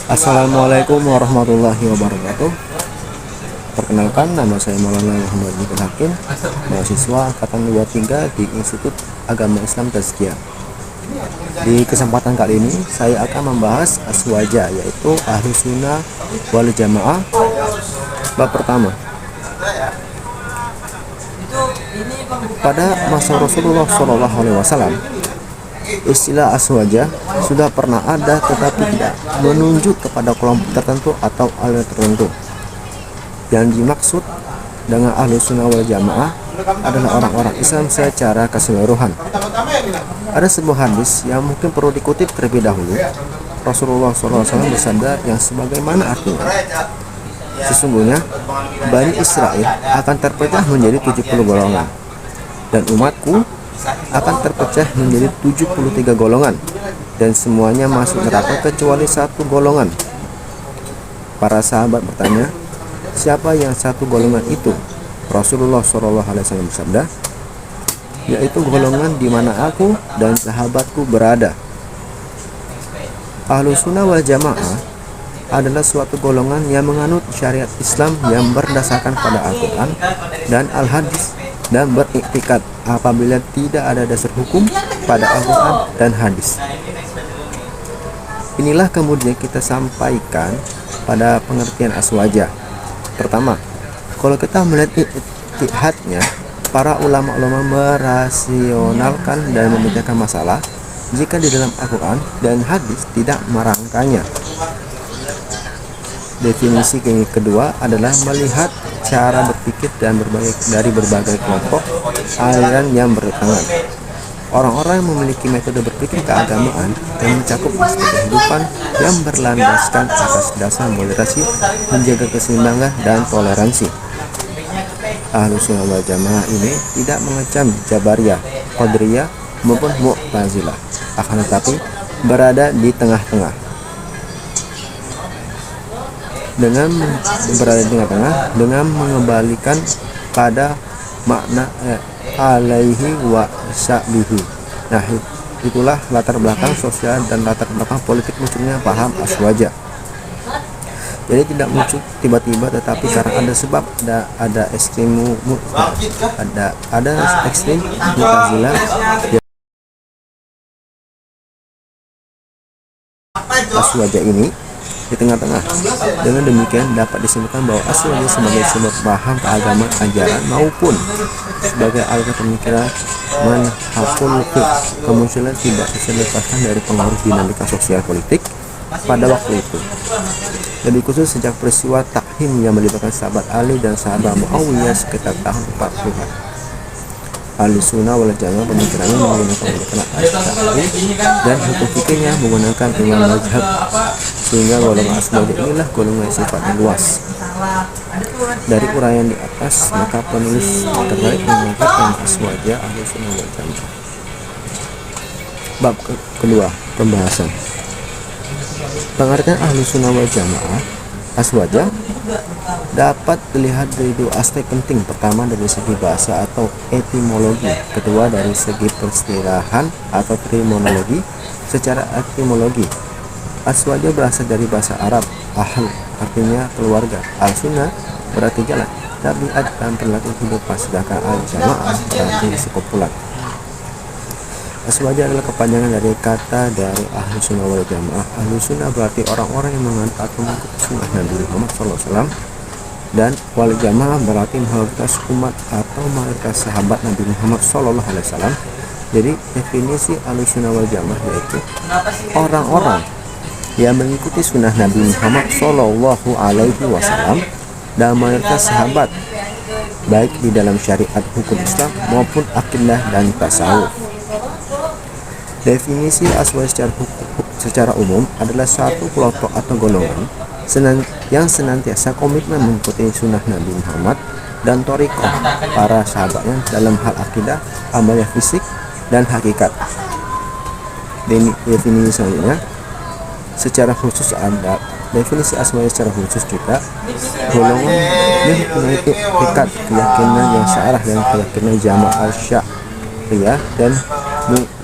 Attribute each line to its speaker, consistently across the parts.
Speaker 1: Assalamualaikum warahmatullahi wabarakatuh. Perkenalkan, nama saya Maulana Muhammad Jibril Hakim, mahasiswa angkatan 23 di Institut Agama Islam Tazkiyah. Di kesempatan kali ini saya akan membahas aswaja, yaitu ahlu sunnah wal jamaah, bab pertama. Pada masa Rasulullah SAW, istilah aswaja sudah pernah ada, tetapi tidak menunjuk kepada kelompok tertentu atau aliran tertentu. Yang dimaksud dengan ahlu sunnah wal jamaah adalah orang-orang Islam secara keseluruhan. Ada sebuah hadis yang mungkin perlu dikutip terlebih dahulu. Rasulullah SAW bersabda yang sebagaimana artinya, sesungguhnya Bani Israel akan terpecah menjadi 70 golongan, dan umatku akan terpecah menjadi 73 golongan, dan semuanya masuk neraka kecuali satu golongan. Para sahabat bertanya, siapa yang satu golongan itu? Rasulullah SAW bersabda, yaitu golongan di mana aku dan sahabatku berada. Ahlu sunnah wal jamaah adalah suatu golongan yang menganut syariat Islam yang berdasarkan pada Al-Quran dan Al-Hadis, dan beriktikad apabila tidak ada dasar hukum pada Al-Quran dan Hadis. Inilah kemudian kita sampaikan pada pengertian aswaja. Pertama, kalau kita melihat ittihadnya, para ulama-ulama merasionalkan dan memecahkan masalah jika di dalam Al-Quran dan Hadis tidak merangkanya. Definisi kedua adalah melihat cara berpikir dan dari berbagai kelompok aliran yang bertentangan. Orang-orang yang memiliki metode berpikir keagamaan yang mencakup aspek kehidupan yang berlandaskan atas dasar moderasi, menjaga keseimbangan dan toleransi. Ahlu sunnah wal jamaah ini tidak mengecam Jabariyah, Qadariyah maupun Mu'tazilah, akan tetapi berada di tengah-tengah. Dengan berada di tengah-tengah, dengan mengembalikan pada makna alaihi wa sahbihi. Nah, itulah latar belakang sosial dan latar belakang politik munculnya paham aswaja. Jadi tidak muncul tiba-tiba, tetapi karena ada sebab, ada ekstrim ada ekstrim Mu'tazilah aswaja ini di tengah-tengah. Dengan demikian dapat disimpulkan bahwa aswaja sebagai sumber paham keagamaan ajaran maupun sebagai alat pemikiran manhajul kemunculan tidak bisa dilepaskan dari pengaruh dinamika sosial politik pada waktu itu. Lebih khusus sejak peristiwa Takhim yang melibatkan sahabat Ali dan sahabat Muawiyah sekitar tahun 40-an. Ahlu sunnah wal jamaah pemikirannya menggunakan al-Asy'ari dan hukum fikihnya menggunakan imam mazhab, sehingga golongan aswaja inilah golongan sifatnya luas. Dari uraian di atas, maka penulis tertarik mengajarkan aswaja ahlu sunnah wal jamaah. Bab kedua, pembahasan. Pengertian ahlu sunnah wal jamaah aswaja dapat dilihat dari dua aspek penting. Pertama, dari segi bahasa atau etimologi. Kedua, dari segi peristilahan atau terminologi. Secara etimologi, aswaja berasal dari bahasa Arab ahl, artinya keluarga. Al-sunnah berarti jalan, tabiat dan perilaku kehidupan, sedangkan al-jamaah berarti sekumpulan. Aswaja adalah kepanjangan dari kata dari ahlu sunnah wal jamaah. Ahlu sunnah berarti orang-orang yang menganut atau mengikuti sunnah Nabi Muhammad SAW, dan wal jamaah berarti mayoritas umat atau mayoritas sahabat Nabi Muhammad SAW. Jadi definisi ahlu sunnah wal jamaah yaitu orang-orang yang mengikuti sunnah Nabi Muhammad SAW dan mayoritas sahabat, baik di dalam syariat hukum Islam maupun akidah dan tasawuf. Definisi aswaja secara umum adalah suatu kelompok atau golongan yang senantiasa komitmen mengikuti sunnah Nabi Muhammad dan thariqah para sahabatnya dalam hal akidah, amalia fisik, dan hakikat. Definisi selanjutnya secara khusus ada definisi aswaja secara khusus juga golongan yang memiliki ikat keyakinan yang searah dengan keyakinan jamaah al-sya'riyah dan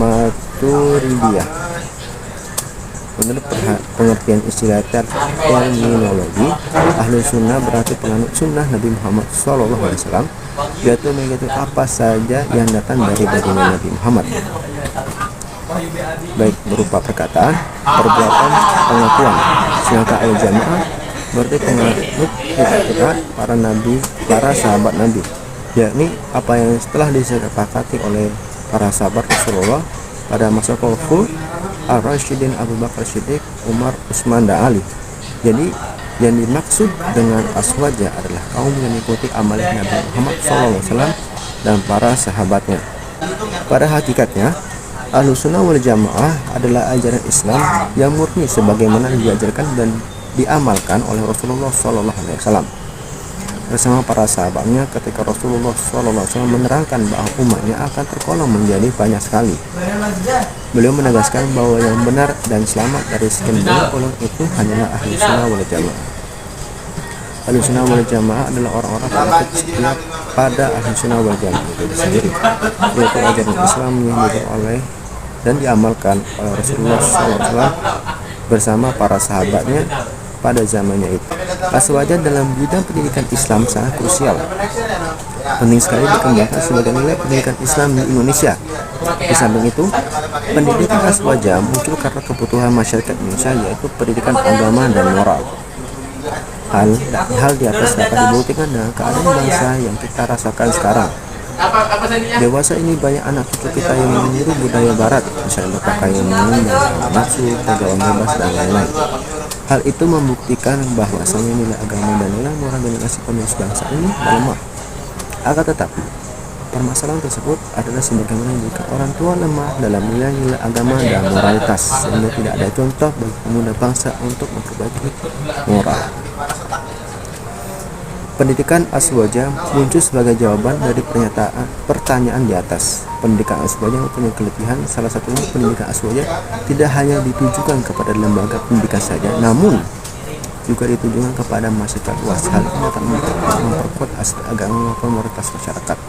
Speaker 1: Maturidiyah. Menurut pengertian istilah terminologi, ahlu sunnah berarti penganut sunnah Nabi Muhammad SAW, yaitu mengikuti apa saja yang datang dari baginda Nabi Muhammad, baik berupa perkataan, perbuatan, pengakuan. Sedangkan al-jamaah berarti penganut itikat para sahabat Nabi, yakni apa yang setelah disepakati oleh para sahabat Rasulullah pada masa khulafaur Ar-Rasyidin Abu Bakar Siddiq, Umar, Utsman, dan Ali. Jadi yang dimaksud dengan aswaja adalah kaum yang mengikuti amal Nabi Muhammad SAW dan para sahabatnya. Pada hakikatnya, Ahlussunnah wal Jamaah adalah ajaran Islam yang murni sebagaimana diajarkan dan diamalkan oleh Rasulullah SAW bersama para sahabatnya ketika Rasulullah SAW menerangkan bahwa umatnya akan tergolong menjadi banyak sekali. Beliau menegaskan bahwa yang benar dan selamat dari sekian banyak golongan itu hanyalah Ahlussunnah wal Jamaah. Ahlussunnah wal Jamaah adalah orang-orang pengikut setia pada Ahlussunnah wal Jamaah itu sendiri, yaitu ajaran Islam yang diajarkan oleh dan diamalkan oleh Rasulullah SAW bersama para sahabatnya pada zamannya itu. Aswaja dalam bidang pendidikan Islam sangat krusial, penting sekali dikembangkan sebagai nilai pendidikan Islam di Indonesia. Di samping itu, pendidikan aswaja muncul karena kebutuhan masyarakat Indonesia, yaitu pendidikan agama dan moral. Hal di atas dapat dibuktikan dengan keadaan bangsa yang kita rasakan sekarang. Dewasa ini banyak anak cucu kita yang meniru budaya barat, misalnya berpakaian minim dan nafsu, pergaulan bebas, dan lain-lain. Hal itu membuktikan bahwasanya nilai agama dan nilai moral generasi penerus bangsa ini melemah. Akan tetapi, permasalahan tersebut adalah sebagaimana jika orang tua lemah dalam nilai-nilai agama dan moralitas, sehingga tidak ada contoh bagi pemuda bangsa untuk memperbaiki moral. Pendidikan aswaja muncul sebagai jawaban dari pertanyaan di atas. Pendidikan aswaja mempunyai kelebihan. Salah satunya, pendidikan aswaja tidak hanya ditujukan kepada lembaga pendidikan saja, namun juga ditujukan kepada masyarakat luas. Hal ini akan memperkuat aspek agama maupun moralitas masyarakat.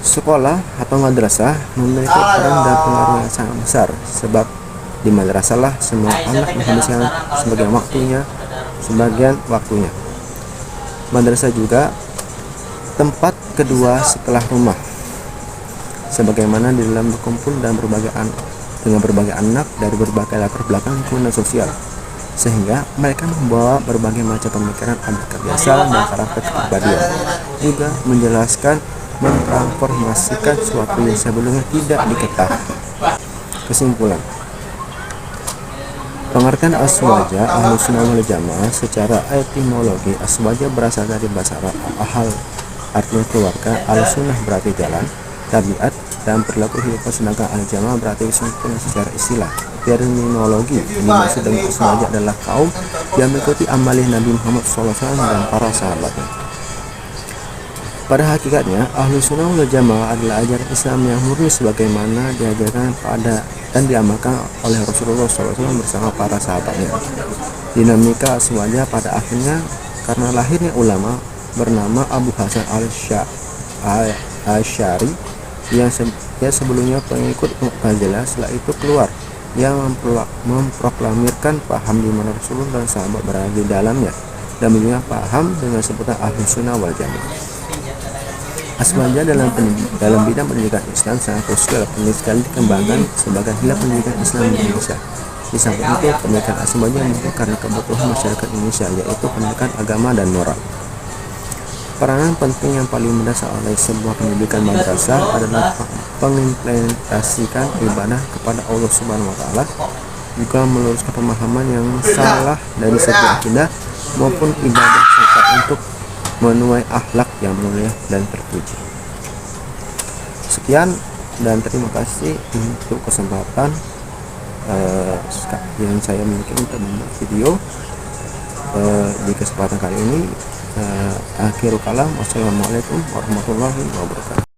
Speaker 1: Sekolah atau madrasah memiliki peran dan pengaruh yang sangat besar, sebab di madrasah lah semua anak menghabiskan sebagian waktunya. Madrasah juga tempat kedua setelah rumah, sebagaimana di dalam berkumpul dan dengan berbagai anak dari berbagai latar belakang lingkungan sosial, sehingga mereka membawa berbagai macam pemikiran, adat kebiasaan, dan karakter kepribadian, juga menjelaskan, mentransformasikan sesuatu yang sebelumnya tidak diketahui. Kesimpulan, pengertian aswaja Ahlussunnah wal Jamaah secara etimologi, aswaja berasal dari bahasa Arab ahal, artinya keluarga, al-sunnah berarti jalan, tabiat, dan perilaku hidup, sedangkan al-jamaah berarti sempurna secara istilah. Terminologi yang dimaksud dengan aswaja adalah kaum yang mengikuti amalih Nabi Muhammad SAW dan para sahabatnya. Pada hakikatnya, Ahlussunnah wal Jamaah adalah ajaran Islam yang murni sebagaimana diajarkan pada dan diamalkan oleh Rasulullah SAW bersama para sahabatnya. Dinamika aswaja pada akhirnya karena lahirnya ulama bernama Abu Hasan al-Asy'ari yang sebelumnya pengikut Mu'tazilah, setelah itu keluar yang memproklamirkan paham di mana Rasulullah dan sahabat berada di dalamnya, dan menjual paham dengan sebutan Ahlussunnah wal Jamaah. Aswaja dalam bidang pendidikan Islam sangat krusial, penting sekali dikembangkan sebagai nilai pendidikan Islam di Indonesia. Di samping itu, pendidikan aswaja muncul karena kebutuhan masyarakat Indonesia, yaitu pendidikan agama dan moral. Peranan penting yang paling mendasar oleh sebuah pendidikan madrasah adalah mengimplementasikan ibadah kepada Allah Subhanahu wa Ta'ala, juga meluruskan pemahaman yang salah dari segi akidah maupun ibadah, serta untuk menuai akhlak yang mulia dan terpuji. Sekian dan terima kasih untuk kesempatan yang saya miliki untuk membuat video di kesempatan kali ini. Akhirul kalam, wassalamualaikum warahmatullahi wabarakatuh.